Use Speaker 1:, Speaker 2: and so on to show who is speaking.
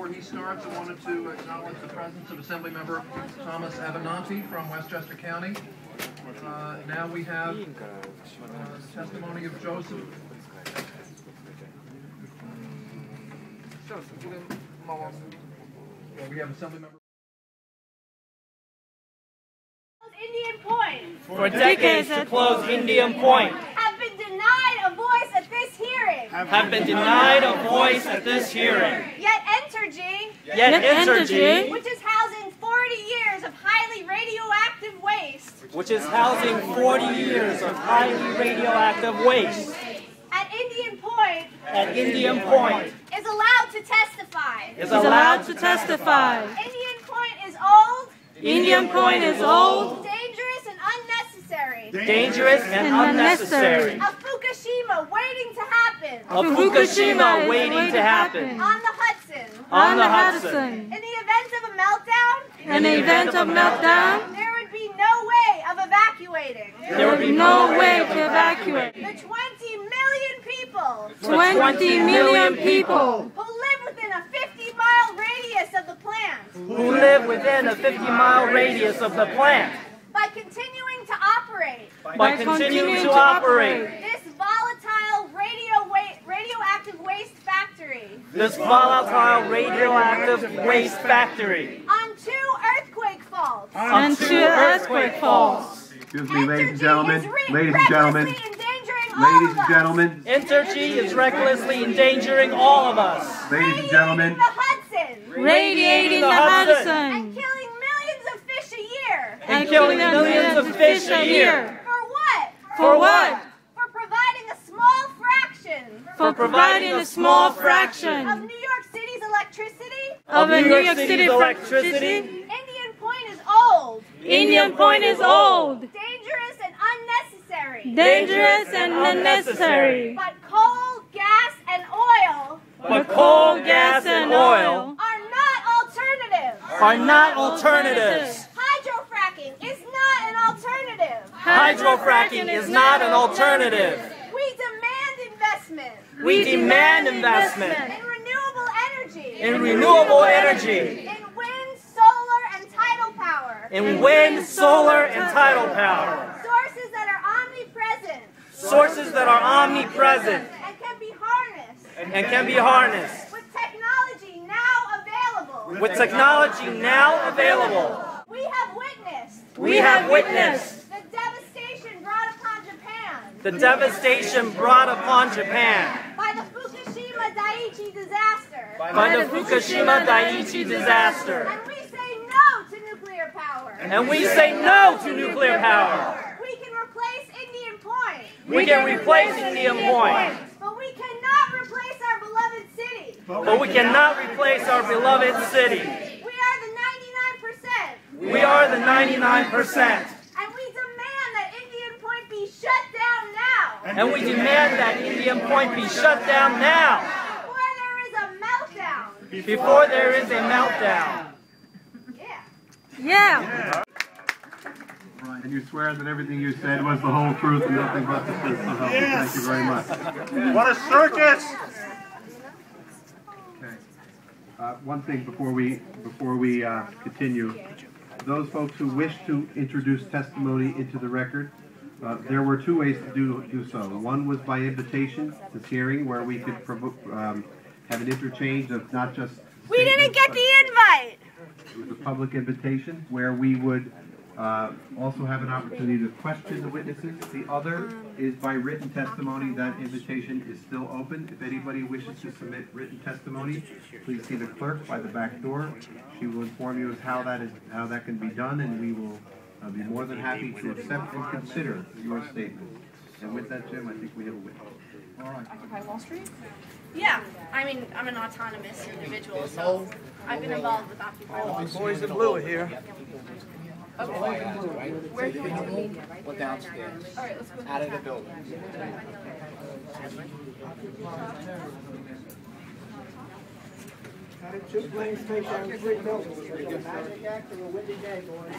Speaker 1: before he starts, I wanted to acknowledge the presence of Assemblymember Thomas Avenanti from Westchester County. Now we have testimony of Joseph. We have Assemblymember.
Speaker 2: Indianpoint.
Speaker 3: For decades to close Indianpoint.
Speaker 2: Have been denied a voice at this hearing.
Speaker 3: Have been denied a voice at this hearing.
Speaker 2: Yet Entergy,
Speaker 3: which
Speaker 2: is housing 40 years of highly radioactive waste.
Speaker 3: Which is housing 40 years of highly radioactive waste.
Speaker 2: At Indianpoint.
Speaker 3: Is
Speaker 2: allowed to testify. Indianpoint is old. Dangerous and unnecessary. A Fukushima waiting to happen. On the Hudson. In the event of a meltdown. There would be no way to evacuate. The 20 million people. Who live within a 50-mile radius of the plant. By continuing to operate. This volatile radioactive waste factory. On two earthquake faults.
Speaker 4: Excuse me, ladies and gentlemen.
Speaker 3: Entergy is recklessly endangering all of us.
Speaker 4: Ladies and gentlemen.
Speaker 2: Radiating the Hudson. And killing millions of fish a year. For what? For providing a small fraction. Of New York City's electricity. Indianpoint is old. Dangerous and unnecessary. But coal, gas, and oil are not alternatives. Hydrofracking is not an alternative. We demand investment. In renewable energy. In wind, solar, and tidal power. Sources that are omnipresent. And can be harnessed. With technology now available. We have witnessed the devastation brought upon Japan by the Fukushima Daiichi disaster. And we say no to nuclear power. We can replace Indianpoint. But we cannot replace our beloved city. We are the 99%. And we demand that Indianpoint be shut down now. Before there is a meltdown. Yeah.
Speaker 4: And you swear that everything you said was the whole truth and nothing but the truth. So help you. Thank you very much.
Speaker 5: What a circus!
Speaker 4: Okay. One thing before we continue. Those folks who wish to introduce testimony into the record, there were two ways to do so. One was by invitation, this hearing, where we could have an interchange of not just...
Speaker 2: We didn't get the invite!
Speaker 4: It was a public invitation where we would also have an opportunity to question the witnesses. The other is by written testimony. That invitation is still open. If anybody wishes to submit written testimony, please see the clerk by the back door. She will inform you of how that can be done, and we will be more than happy to accept and consider your statement. And with that, Jim, I think we have a witness. All right.
Speaker 6: Occupy Wall Street? Yeah, I mean, I'm an autonomous individual, so I've been involved with Occupy Wall Street.
Speaker 5: Boys in blue are here.
Speaker 6: Okay. Where do you want to be?
Speaker 7: Well, downstairs.
Speaker 6: All right, let's go.
Speaker 7: Out of the building.
Speaker 8: How did two planes take down three buildings? Was it a magic act or a windy day, boys?